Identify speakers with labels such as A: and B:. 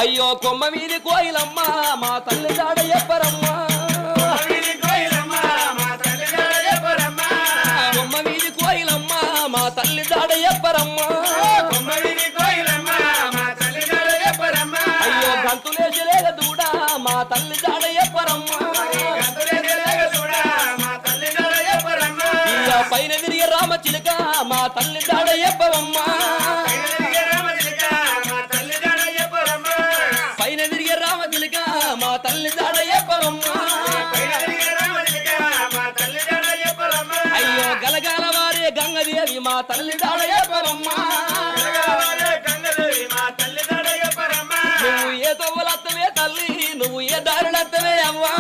A: అయ్యో కొమ్మ మీది కోయిలమ్మ మా తల్లి జాడ చెప్పరమ్మ కొమ్మ మీది కోయిలమ్మ మా తల్లి జాడ చెప్పరమ్మ అయ్యో గంతులేసలేక దూడా మా తల్లి జాడ చెప్పరమ్మ పైన తిరిగి రామచిలుక మా తల్లి జాడ చెప్పవమ్మ పైన తిరిగి రామచిలుక మా తల్లి జాడ చెప్పవమ్మ అయ్యో గలగాల వారే గంగదేవి మా తల్లి జాడ చెప్పవమ్మ నువ్వు ఏ తవ్వలత్తవే తల్లి నువ్వు ఏ దారులత్తవే అవ్వా